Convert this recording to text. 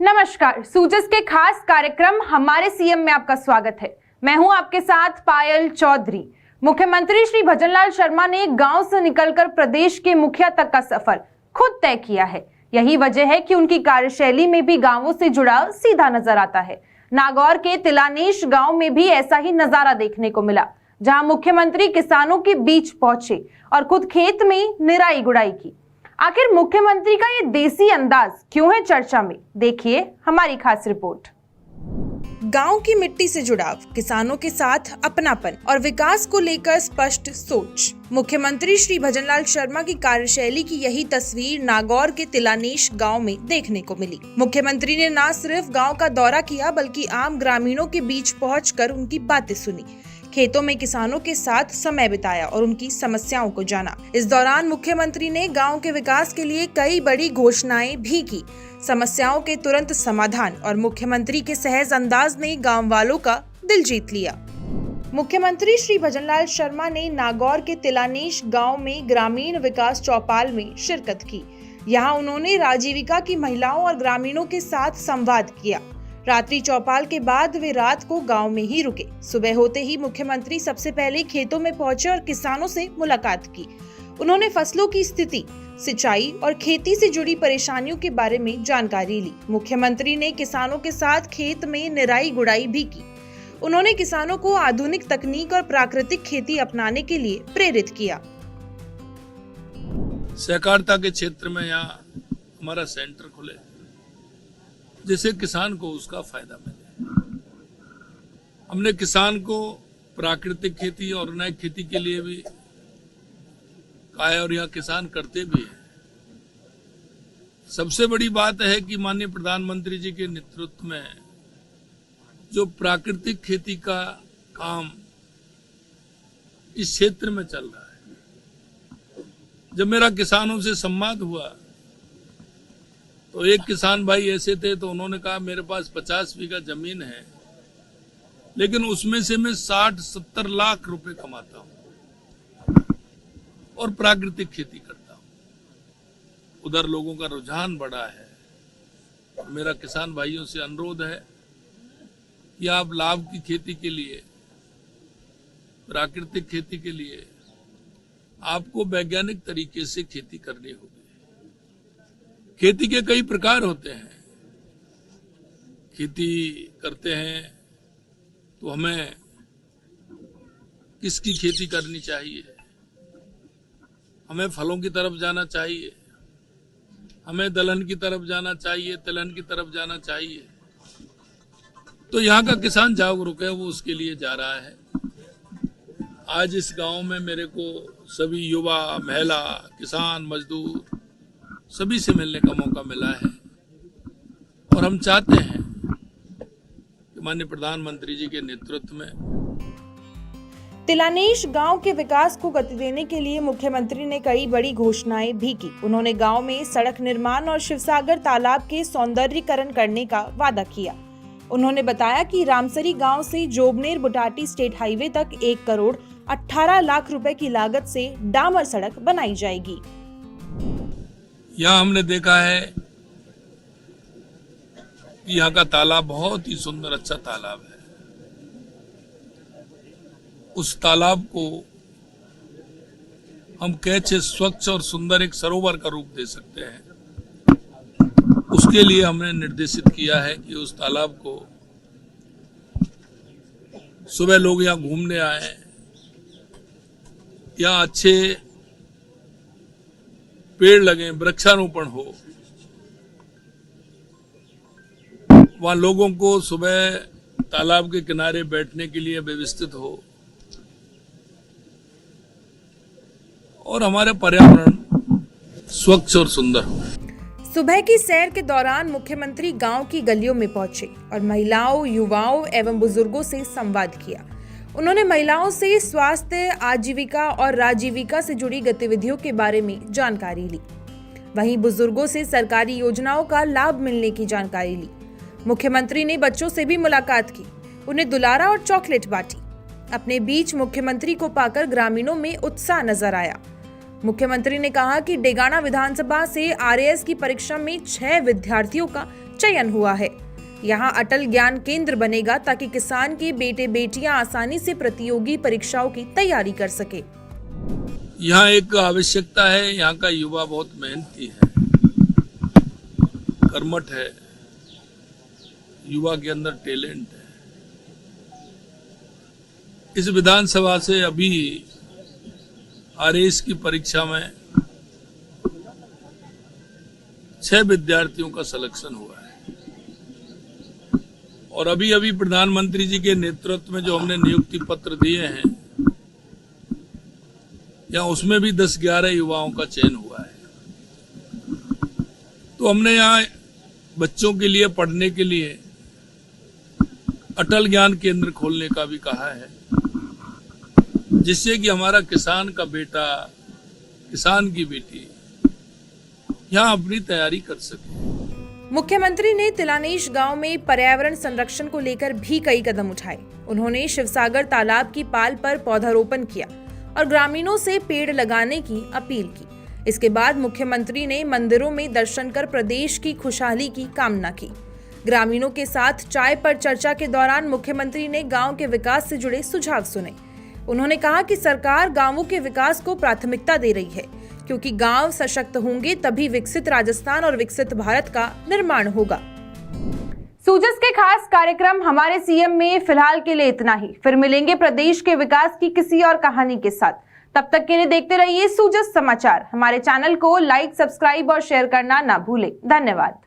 नमस्कार, सूजस के खास कार्यक्रम हमारे सीएम में आपका स्वागत है। मैं हूं आपके साथ पायल चौधरी। मुख्यमंत्री श्री भजनलाल शर्मा ने गांव से निकलकर प्रदेश के मुखिया तक का सफर खुद तय किया है। यही वजह है कि उनकी कार्यशैली में भी गांवों से जुड़ाव सीधा नजर आता है। नागौर के तिलानेश गांव में भी ऐसा ही नजारा देखने को मिला, जहां मुख्यमंत्री किसानों के बीच पहुंचे और खुद खेत में निराई गुड़ाई की। आखिर मुख्यमंत्री का ये देसी अंदाज क्यों है चर्चा में, देखिए हमारी खास रिपोर्ट। गांव की मिट्टी से जुड़ाव, किसानों के साथ अपनापन और विकास को लेकर स्पष्ट सोच। मुख्यमंत्री श्री भजनलाल शर्मा की कार्यशैली की यही तस्वीर नागौर के तिलानेश गांव में देखने को मिली। मुख्यमंत्री ने न सिर्फ गांव का दौरा किया, बल्कि आम ग्रामीणों के बीच पहुंचकर उनकी बातें सुनी, खेतों में किसानों के साथ समय बिताया और उनकी समस्याओं को जाना। इस दौरान मुख्यमंत्री ने गांव के विकास के लिए कई बड़ी घोषणाएं भी की। समस्याओं के तुरंत समाधान और मुख्यमंत्री के सहज अंदाज ने गांव वालों का दिल जीत लिया। मुख्यमंत्री श्री भजनलाल शर्मा ने नागौर के तिलानेश गांव में ग्रामीण विकास चौपाल में शिरकत की। यहां उन्होंने राजीविका की महिलाओं और ग्रामीणों के साथ संवाद किया। रात्रि चौपाल के बाद वे रात को गांव में ही रुके। सुबह होते ही मुख्यमंत्री सबसे पहले खेतों में पहुंचे और किसानों से मुलाकात की। उन्होंने फसलों की स्थिति, सिंचाई और खेती से जुड़ी परेशानियों के बारे में जानकारी ली। मुख्यमंत्री ने किसानों के साथ खेत में निराई गुड़ाई भी की। उन्होंने किसानों को आधुनिक तकनीक और प्राकृतिक खेती अपनाने के लिए प्रेरित किया। सहकारिता के क्षेत्र में यहाँ हमारा सेंटर खुले, जिससे किसान को उसका फायदा मिले। हमने किसान को प्राकृतिक खेती और नई खेती के लिए भी कहा है और यहाँ किसान करते भी हैं। सबसे बड़ी बात है कि माननीय प्रधानमंत्री जी के नेतृत्व में जो प्राकृतिक खेती का काम इस क्षेत्र में चल रहा है। जब मेरा किसानों से संवाद हुआ तो एक किसान भाई ऐसे थे, तो उन्होंने कहा मेरे पास 50 बीघा जमीन है, लेकिन उसमें से मैं 60-70 लाख रुपए कमाता हूं और प्राकृतिक खेती करता हूं। उधर लोगों का रुझान बढ़ा है। मेरा किसान भाइयों से अनुरोध है कि आप लाभ की खेती के लिए, प्राकृतिक खेती के लिए आपको वैज्ञानिक तरीके से खेती करनी होगी। खेती के कई प्रकार होते हैं। खेती करते हैं तो हमें किसकी खेती करनी चाहिए? हमें फलों की तरफ जाना चाहिए, हमें दलहन की तरफ जाना चाहिए, तिलहन की तरफ जाना चाहिए। तो यहाँ का किसान जागरूक है, वो उसके लिए जा रहा है। आज इस गांव में मेरे को सभी युवा, महिला, किसान, मजदूर सभी से मिलने का मौका मिला है और हम चाहते हैं कि माननीय प्रधानमंत्री जी के नेतृत्व में तिलानेश गांव के विकास को गति देने के लिए मुख्यमंत्री ने कई बड़ी घोषणाएं भी की। उन्होंने गांव में सड़क निर्माण और शिवसागर तालाब के सौंदर्यीकरण करने का वादा किया। उन्होंने बताया कि रामसरी गांव से जोबनेर बुटाटी स्टेट हाईवे तक 1 करोड़ 18 लाख रुपए की लागत से डामर सड़क बनाई जाएगी। यहाँ हमने देखा है कि यहाँ का तालाब बहुत ही सुंदर, अच्छा तालाब है। उस तालाब को हम कैसे स्वच्छ और सुंदर एक सरोवर का रूप दे सकते हैं, उसके लिए हमने निर्देशित किया है कि उस तालाब को सुबह लोग यहाँ घूमने आए, यहाँ अच्छे पेड़ लगे, वृक्षारोपण हो, वहां लोगों को सुबह तालाब के किनारे बैठने के लिए व्यवस्थित हो और हमारे पर्यावरण स्वच्छ और सुंदर हो। सुबह की सैर के दौरान मुख्यमंत्री गांव की गलियों में पहुंचे और महिलाओं, युवाओं एवं बुजुर्गों से संवाद किया। उन्होंने महिलाओं से स्वास्थ्य, आजीविका और राजीविका से जुड़ी गतिविधियों के बारे में जानकारी ली। वहीं बुजुर्गों से सरकारी योजनाओं का लाभ मिलने की जानकारी ली। मुख्यमंत्री ने बच्चों से भी मुलाकात की, उन्हें दुलारा और चॉकलेट बांटी। अपने बीच मुख्यमंत्री को पाकर ग्रामीणों में उत्साह नजर आया। मुख्यमंत्री ने कहा कि डेगाना विधानसभा से आरएएस की परीक्षा में 6 विद्यार्थियों का चयन हुआ है। यहाँ अटल ज्ञान केंद्र बनेगा ताकि किसान के बेटे बेटियां आसानी से प्रतियोगी परीक्षाओं की तैयारी कर सके। यहाँ एक आवश्यकता है, यहाँ का युवा बहुत मेहनती है, कर्मठ है, युवा के अंदर टैलेंट है। इस विधानसभा से अभी आरएएस की परीक्षा में 6 विद्यार्थियों का सिलेक्शन हुआ है और अभी अभी प्रधानमंत्री जी के नेतृत्व में जो हमने नियुक्ति पत्र दिए हैं, या उसमें भी 10-11 युवाओं का चयन हुआ है। तो हमने यहाँ बच्चों के लिए पढ़ने के लिए अटल ज्ञान केंद्र खोलने का भी कहा है, जिससे कि हमारा किसान का बेटा, किसान की बेटी यहाँ अपनी तैयारी कर सके। मुख्यमंत्री ने तिलानेश गांव में पर्यावरण संरक्षण को लेकर भी कई कदम उठाए। उन्होंने शिवसागर तालाब की पाल पर पौधारोपण किया और ग्रामीणों से पेड़ लगाने की अपील की। इसके बाद मुख्यमंत्री ने मंदिरों में दर्शन कर प्रदेश की खुशहाली की कामना की। ग्रामीणों के साथ चाय पर चर्चा के दौरान मुख्यमंत्री ने गांव के विकास से जुड़े सुझाव सुने। उन्होंने कहा कि सरकार गांवों के विकास को प्राथमिकता दे रही है, क्योंकि गांव सशक्त होंगे तभी विकसित राजस्थान और विकसित भारत का निर्माण होगा। सूजस के खास कार्यक्रम हमारे सीएम में फिलहाल के लिए इतना ही। फिर मिलेंगे प्रदेश के विकास की किसी और कहानी के साथ। तब तक के लिए देखते रहिए सूजस समाचार। हमारे चैनल को लाइक, सब्सक्राइब और शेयर करना ना भूलें। धन्यवाद।